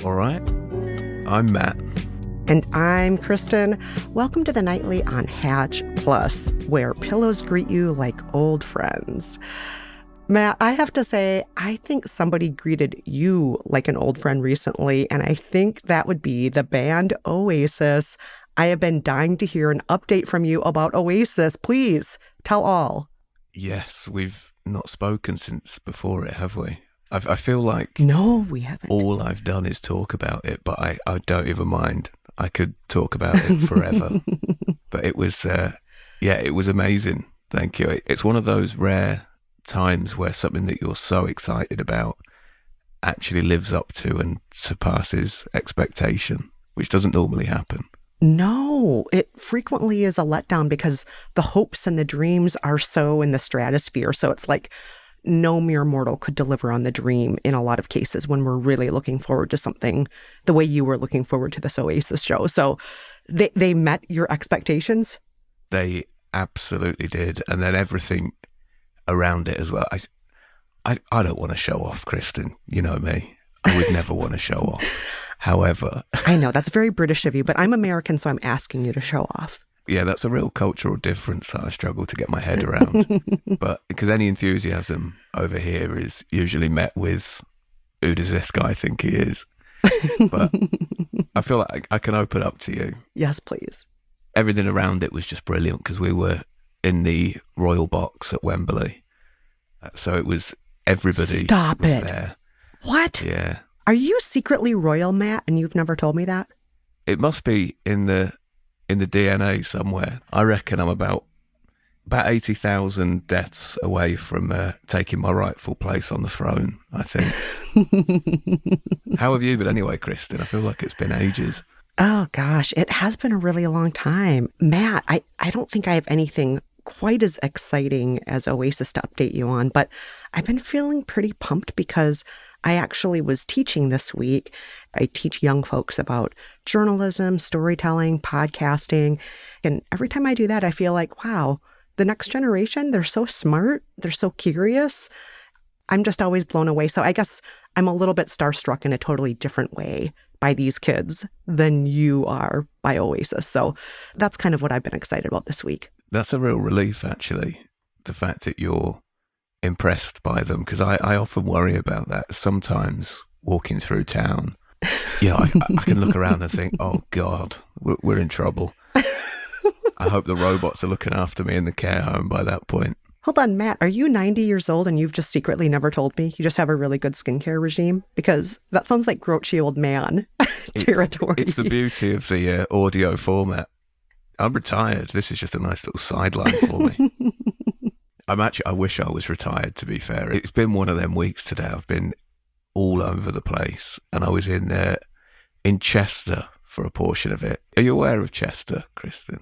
All right. I'm Matt. And I'm Kristen. Welcome to the Nightly on Hatch Plus, where pillows greet you like old friends. Matt, I have to say, I think somebody greeted you like an old friend recently, and I think that would be the band Oasis. I have been dying to hear an update from you about Oasis. Please, tell all. Yes, we've not spoken since before it, have we? I feel like No, we haven't. All I've done is talk about it, but I don't even mind. I could talk about it forever. But it was, it was amazing. Thank you. It's one of those rare times where something that you're so excited about actually lives up to and surpasses expectation, which doesn't normally happen. No, it frequently is a letdown because the hopes and the dreams are so in the stratosphere. So it's like no mere mortal could deliver on the dream in a lot of cases when we're really looking forward to something the way you were looking forward to this Oasis show. So they met your expectations? They absolutely did. And then everything around it as well. I don't want to show off, Kristen. You know me. I would never want to show off. However... I know, that's very British of you, but I'm American, so I'm asking you to show off. Yeah, that's a real cultural difference that I struggle to get my head around. But because any enthusiasm over here is usually met with, who does this guy think he is? But I feel like I can open up to you. Yes, please. Everything around it was just brilliant because we were in the Royal Box at Wembley. So it was everybody Stop was it. There. What? Yeah. Are you secretly royal, Matt, and you've never told me that? It must be in the DNA somewhere. I reckon I'm about 80,000 deaths away from taking my rightful place on the throne, I think. How have you been anyway, Kristen? I feel like it's been ages. Oh, gosh, it has been a really long time. Matt, I don't think I have anything quite as exciting as Oasis to update you on, but I've been feeling pretty pumped because I actually was teaching this week. I teach young folks about journalism, storytelling, podcasting. And every time I do that, I feel like, wow, the next generation, they're so smart. They're so curious. I'm just always blown away. So I guess I'm a little bit starstruck in a totally different way by these kids than you are by Oasis. So that's kind of what I've been excited about this week. That's a real relief, actually, the fact that you're impressed by them, because I often worry about that. Sometimes walking through town, I can look around and think, oh God, we're in trouble. I hope the robots are looking after me in the care home by that point. Hold on, Matt, are you 90 years old and you've just secretly never told me? You just have a really good skincare regime? Because that sounds like grouchy old man territory. It's the beauty of the audio format. I'm retired. This is just a nice little sideline for me. I wish I was retired, to be fair. It's been one of them weeks today. I've been all over the place, and I was in Chester for a portion of it. Are you aware of Chester, Kristen?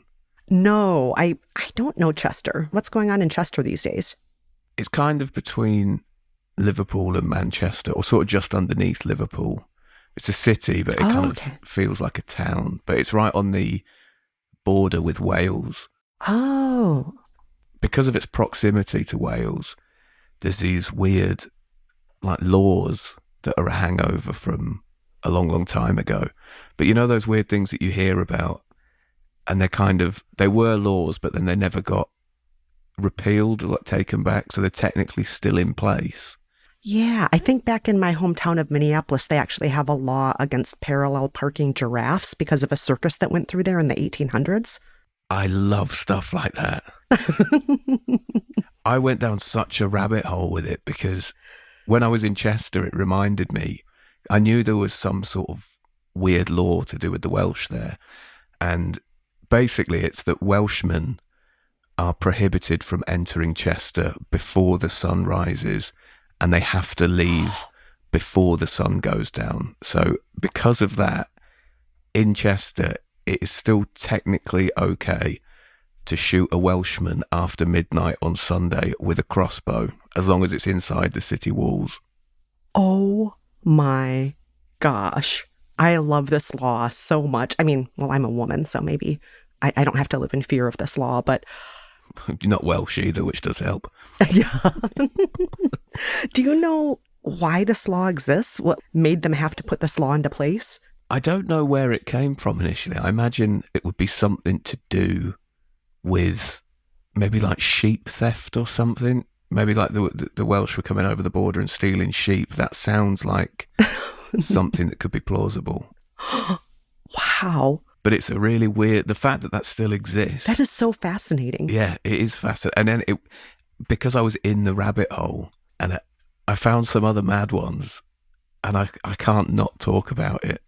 No, I don't know Chester. What's going on in Chester these days? It's kind of between Liverpool and Manchester, or sort of just underneath Liverpool. It's a city, but it kind of feels like a town. But it's right on the border with Wales. Oh. Because of its proximity to Wales, there's these weird laws that are a hangover from a long, long time ago. But you know those weird things that you hear about, and they were laws, but then they never got repealed or taken back, so they're technically still in place. Yeah, I think back in my hometown of Minneapolis, they actually have a law against parallel parking giraffes because of a circus that went through there in the 1800s. I love stuff like that. I went down such a rabbit hole with it because when I was in Chester, it reminded me, I knew there was some sort of weird law to do with the Welsh there. And basically it's that Welshmen are prohibited from entering Chester before the sun rises, and they have to leave before the sun goes down. So because of that, in Chester, it is still technically okay to shoot a Welshman after midnight on Sunday with a crossbow, as long as it's inside the city walls. Oh my gosh. I love this law so much. I mean, well, I'm a woman, so maybe I don't have to live in fear of this law, but... You're not Welsh either, which does help. Yeah. Do you know why this law exists? What made them have to put this law into place? I don't know where it came from initially. I imagine it would be something to do with maybe like sheep theft or something. Maybe like the Welsh were coming over the border and stealing sheep. That sounds like something that could be plausible. Wow. But it's a really weird, the fact that still exists. That is so fascinating. Yeah, it is fascinating. And then because I was in the rabbit hole and I found some other mad ones and I can't not talk about it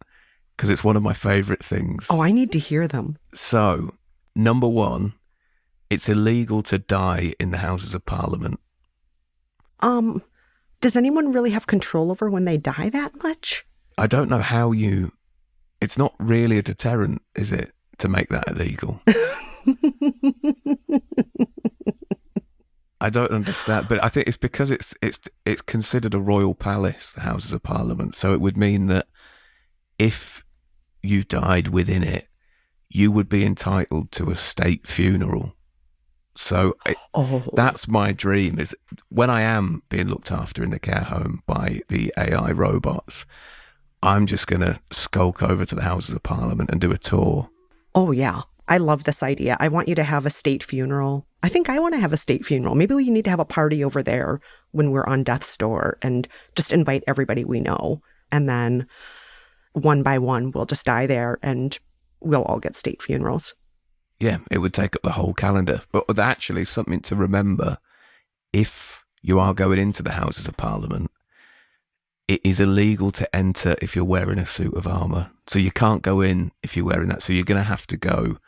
because it's one of my favourite things. Oh, I need to hear them. So, number one, it's illegal to die in the Houses of Parliament. Does anyone really have control over when they die that much? I don't know how it's not really a deterrent, is it, to make that illegal? I don't understand, but I think it's because it's considered a royal palace, the Houses of Parliament. So it would mean that if you died within it, you would be entitled to a state funeral. So that's my dream, is when I am being looked after in the care home by the AI robots, I'm just going to skulk over to the Houses of Parliament and do a tour. Oh, yeah. I love this idea. I want you to have a state funeral. I think I want to have a state funeral. Maybe we need to have a party over there when we're on death's door and just invite everybody we know. And then one by one, we'll just die there and we'll all get state funerals. Yeah, it would take up the whole calendar. But actually, something to remember, if you are going into the Houses of Parliament, it is illegal to enter if you're wearing a suit of armour. So you can't go in if you're wearing that. So you're going to have to go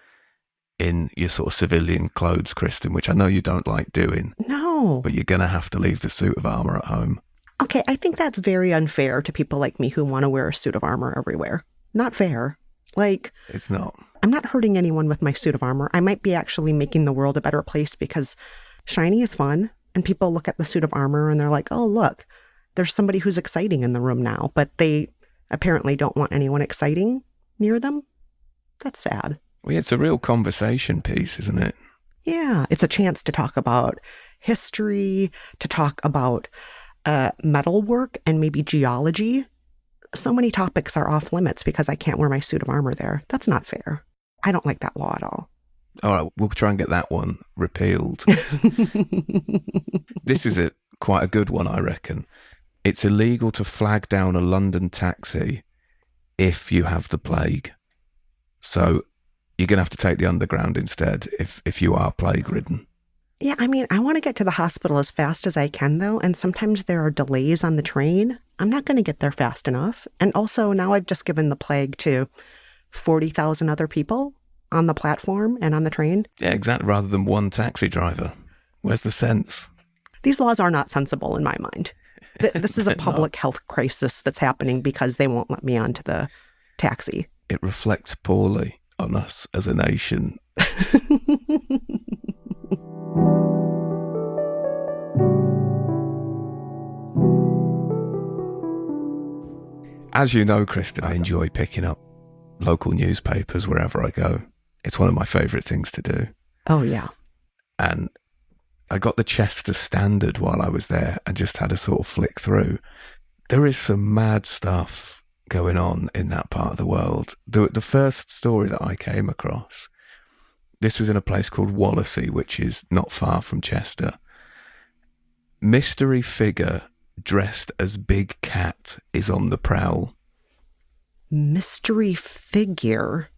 in your sort of civilian clothes, Kristen, which I know you don't like doing. No. But you're going to have to leave the suit of armour at home. Okay, I think that's very unfair to people like me who want to wear a suit of armour everywhere. Not fair. Like, it's not. I'm not hurting anyone with my suit of armor. I might be actually making the world a better place because shiny is fun. And people look at the suit of armor and they're like, oh, look, there's somebody who's exciting in the room now. But they apparently don't want anyone exciting near them. That's sad. Well, it's a real conversation piece, isn't it? Yeah, it's a chance to talk about history, to talk about metalwork and maybe geology. So many topics are off limits because I can't wear my suit of armor there. That's not fair. I don't like that law at all. All right, we'll try and get that one repealed. This is quite a good one, I reckon. It's illegal to flag down a London taxi if you have the plague. So you're going to have to take the underground instead if you are plague-ridden. Yeah, I mean, I want to get to the hospital as fast as I can, though, and sometimes there are delays on the train. I'm not going to get there fast enough. And also, now I've just given the plague to 40,000 other people on the platform and on the train. Yeah, exactly, rather than one taxi driver. Where's the sense? These laws are not sensible in my mind. This is a public health crisis that's happening because they won't let me onto the taxi. It reflects poorly on us as a nation. As you know, Kristen, I enjoy picking up local newspapers wherever I go. It's one of my favourite things to do. Oh, yeah. And I got the Chester Standard while I was there and just had a sort of flick through. There is some mad stuff going on in that part of the world. The first story that I came across, this was in a place called Wallasey, which is not far from Chester. Mystery figure dressed as big cat is on the prowl. Mystery figure?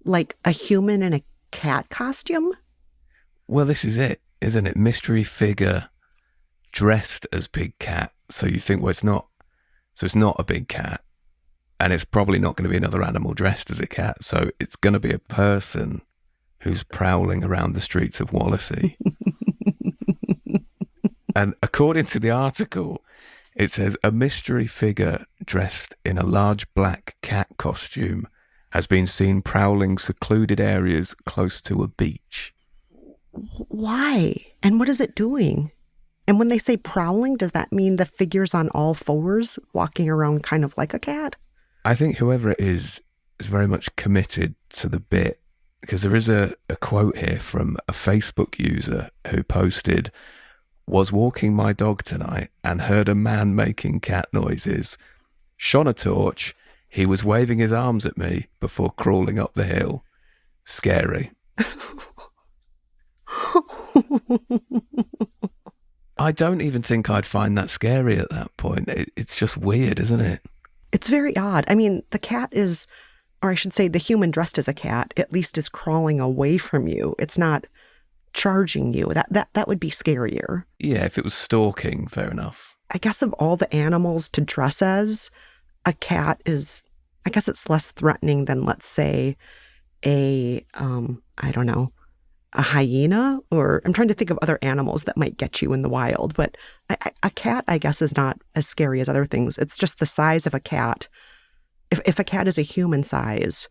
Like a human in a cat costume? Well, this is it, isn't it? Mystery figure dressed as big cat. So you think, well, it's not a big cat. And it's probably not going to be another animal dressed as a cat. So it's going to be a person who's prowling around the streets of Wallasey. And according to the article, it says a mystery figure dressed in a large black cat costume has been seen prowling secluded areas close to a beach. Why? And what is it doing? And when they say prowling, does that mean the figure's on all fours, walking around kind of like a cat? I think whoever it is very much committed to the bit, because there is a quote here from a Facebook user who posted, Was walking my dog tonight and heard a man making cat noises. Shone a torch. He was waving his arms at me before crawling up the hill. Scary. I don't even think I'd find that scary at that point. It's just weird, isn't it? It's very odd. I mean, the cat is, or I should say the human dressed as a cat, at least is crawling away from you. It's not charging you. That would be scarier. Yeah, if it was stalking, fair enough. I guess of all the animals to dress as, a cat is, I guess it's less threatening than, let's say, I don't know, a hyena, or I'm trying to think of other animals that might get you in the wild, but a cat, I guess, is not as scary as other things. It's just the size of a cat. If a cat is a human size,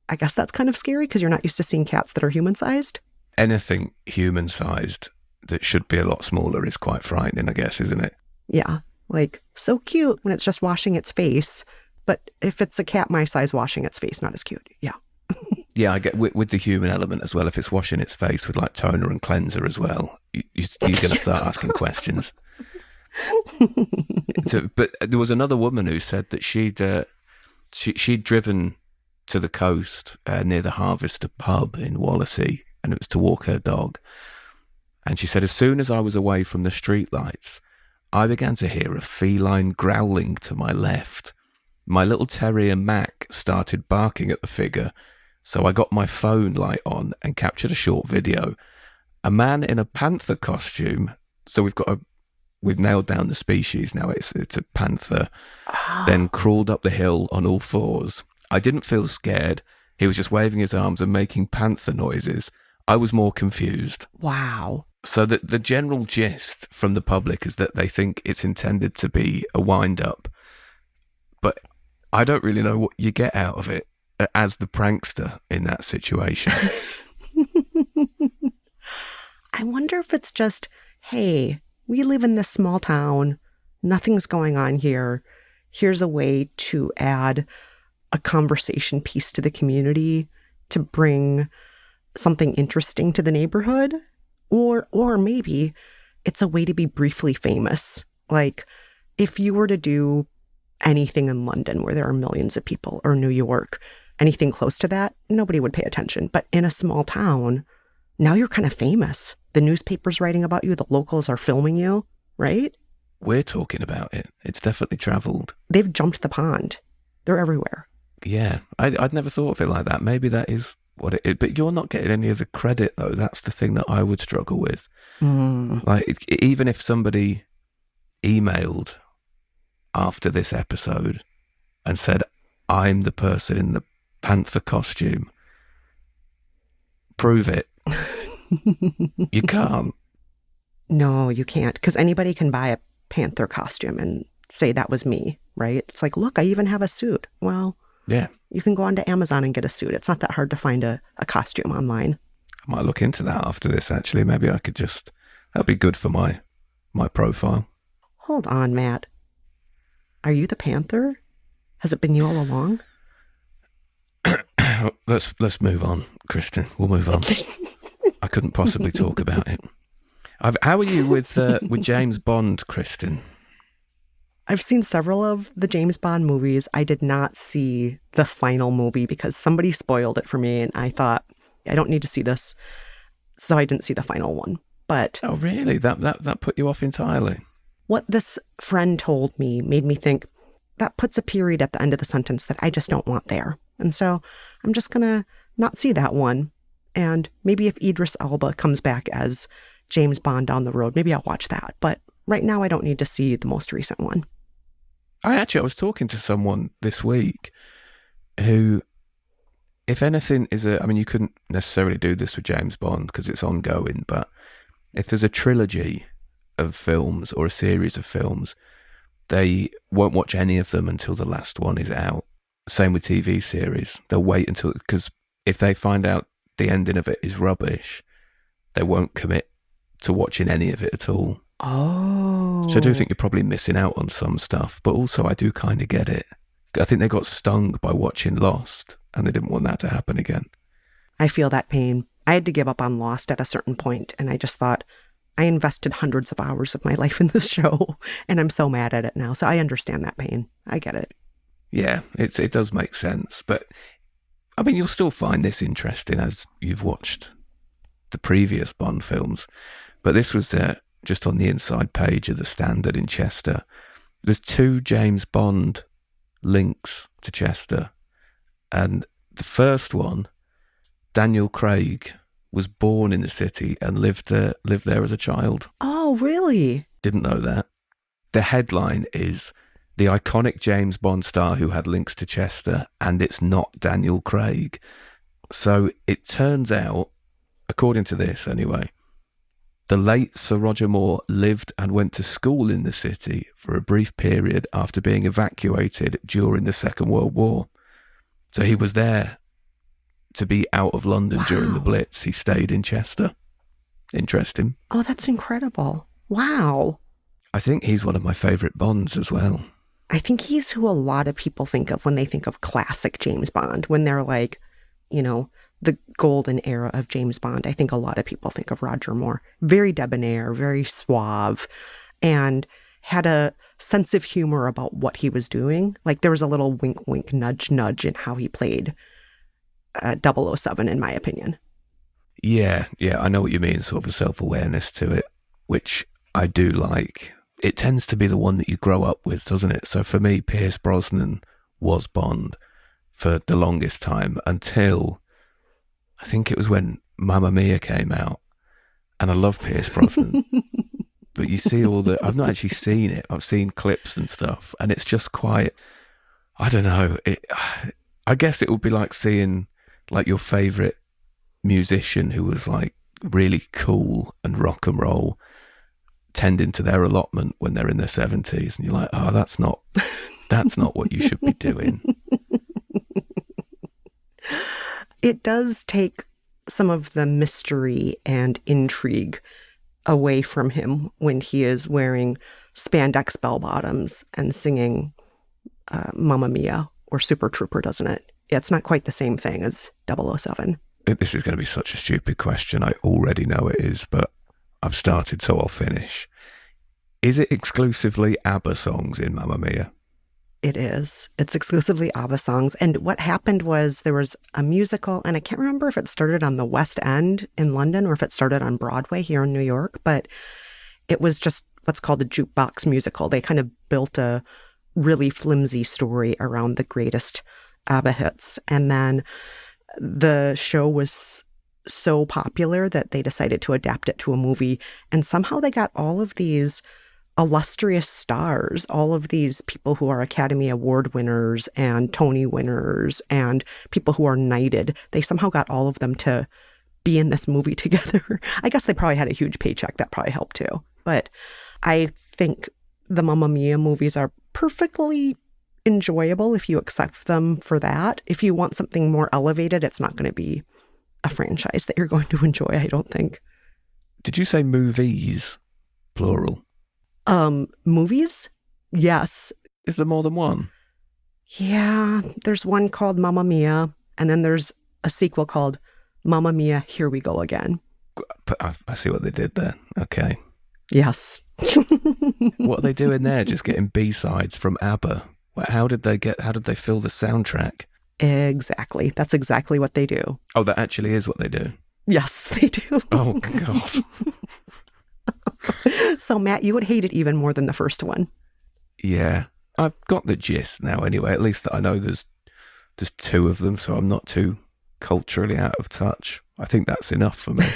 I guess that's kind of scary because you're not used to seeing cats that are human sized. Anything human sized that should be a lot smaller is quite frightening, I guess, isn't it? Yeah, like so cute when it's just washing its face, but if it's a cat my size washing its face, not as cute. Yeah. Yeah, I get with the human element as well. If it's washing its face with like toner and cleanser as well, you're going to start asking questions. But there was another woman who said that she'd driven to the coast near the Harvester pub in Wallasey, and it was to walk her dog. And she said, as soon as I was away from the streetlights, I began to hear a feline growling to my left. My little terrier Mac started barking at the figure, so I got my phone light on and captured a short video. A man in a panther costume, so we've nailed down the species now, it's a panther, then crawled up the hill on all fours. I didn't feel scared. He was just waving his arms and making panther noises. I was more confused. Wow. So the general gist from the public is that they think it's intended to be a wind-up, but I don't really know what you get out of it as the prankster in that situation. I wonder if it's just, hey, we live in this small town, nothing's going on here. Here's a way to add a conversation piece to the community to bring something interesting to the neighborhood. Or maybe it's a way to be briefly famous. Like if you were to do anything in London where there are millions of people, or New York, anything close to that, nobody would pay attention. But in a small town, now you're kind of famous. The newspaper's writing about you. The locals are filming you, right? We're talking about it. It's definitely travelled. They've jumped the pond. They're everywhere. Yeah, I'd never thought of it like that. Maybe that is what it is. But you're not getting any of the credit, though. That's the thing that I would struggle with. Like, even if somebody emailed after this episode and said, I'm the person in the panther costume, prove it. You can't. No, you can't, because anybody can buy a panther costume and say that was me, right? It's like, look, I even have a suit. Well, yeah, you can go onto Amazon and get a suit. It's not that hard to find a costume online. I might look into that after this, actually. Maybe I could that'd be good for my profile. Hold on, Matt. Are you the panther? Has it been you all along? Let's move on, Kristen. We'll move on. I couldn't possibly talk about it. How are you with James Bond, Kristen? I've seen several of the James Bond movies. I did not see the final movie because somebody spoiled it for me, and I thought, I don't need to see this. So I didn't see the final one. But oh, really? That put you off entirely? What this friend told me made me think that puts a period at the end of the sentence that I just don't want there. And so I'm just going to not see that one. And maybe if Idris Elba comes back as James Bond down the road, maybe I'll watch that. But right now I don't need to see the most recent one. I was talking to someone this week who, if anything, you couldn't necessarily do this with James Bond because it's ongoing, but if there's a trilogy of films or a series of films, they won't watch any of them until the last one is out. Same with TV series. They'll wait until, because if they find out the ending of it is rubbish, they won't commit to watching any of it at all. Oh. So I do think you're probably missing out on some stuff, but also I do kind of get it. I think they got stung by watching Lost and they didn't want that to happen again. I feel that pain. I had to give up on Lost at a certain point, and I just thought, I invested hundreds of hours of my life in this show, and I'm so mad at it now. So I understand that pain. I get it. Yeah, it does make sense. But, I mean, you'll still find this interesting as you've watched the previous Bond films. But this was just on the inside page of the Standard in Chester. There's 2 James Bond links to Chester. And the first one, Daniel Craig, was born in the city and lived there as a child. Oh, really? Didn't know that. The headline is, the iconic James Bond star who had links to Chester, and it's not Daniel Craig. So it turns out, according to this anyway, the late Sir Roger Moore lived and went to school in the city for a brief period after being evacuated during the Second World War. So he was there to be out of London during the Blitz. He stayed in Chester. Interesting. Oh, that's incredible. Wow. I think he's one of my favourite Bonds as well. I think he's who a lot of people think of when they think of classic James Bond, when they're like, you know, the golden era of James Bond. I think a lot of people think of Roger Moore. Very debonair, very suave, and had a sense of humor about what he was doing. Like there was a little wink, wink, nudge, nudge in how he played 007, in my opinion. Yeah, I know what you mean, sort of a self-awareness to it, which I do like. It tends to be the one that you grow up with, doesn't it? So for me, Pierce Brosnan was Bond for the longest time until I think it was when Mamma Mia came out. And I love Pierce Brosnan. But you see I've not actually seen it. I've seen clips and stuff. And it's just quite, I don't know. I guess it would be like seeing like your favourite musician who was like really cool and rock and roll tending to their allotment when they're in their 70s, and you're like, oh, that's not what you should be doing. It does take some of the mystery and intrigue away from him when he is wearing spandex bell bottoms and singing Mamma Mia or Super Trooper, doesn't it? It's not quite the same thing as 007. This is going to be such a stupid question. I already know it is, but I've started, so I'll finish. Is it exclusively ABBA songs in Mamma Mia? It is. It's exclusively ABBA songs. And what happened was there was a musical, and I can't remember if it started on the West End in London or if it started on Broadway here in New York, but it was just what's called a jukebox musical. They kind of built a really flimsy story around the greatest ABBA hits. And then the show was so popular that they decided to adapt it to a movie. And somehow they got all of these illustrious stars, all of these people who are Academy Award winners and Tony winners and people who are knighted. They somehow got all of them to be in this movie together. I guess they probably had a huge paycheck. That probably helped too. But I think the Mamma Mia movies are perfectly enjoyable if you accept them for that. If you want something more elevated, it's not going to be a franchise that you're going to enjoy, I don't think. Did you say movies, plural? Movies? Yes. Is there more than one? Yeah, there's one called Mamma Mia, and then there's a sequel called Mamma Mia, Here We Go Again. I see what they did there. Okay. Yes. What are they doing there? Just getting B-sides from ABBA? How did they fill the soundtrack? Exactly. That's exactly what they do. Oh, that actually is what they do? Yes, they do. Oh, God. So, Matt, you would hate it even more than the first one. Yeah. I've got the gist now anyway. At least that I know there's 2 of them, so I'm not too culturally out of touch. I think that's enough for me.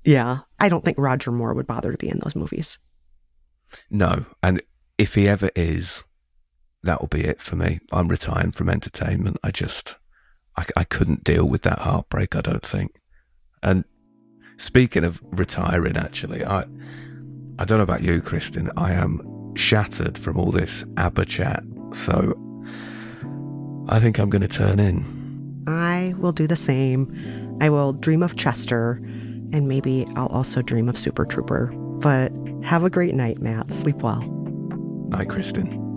Yeah. I don't think Roger Moore would bother to be in those movies. No. And if he ever is, that will be it for me. I'm retiring from entertainment. I couldn't deal with that heartbreak, I don't think. And speaking of retiring, actually, I don't know about you, Kristen. I am shattered from all this ABBA chat. So I think I'm going to turn in. I will do the same. I will dream of Chester, and maybe I'll also dream of Super Trooper. But have a great night, Matt. Sleep well. Bye, Kristen.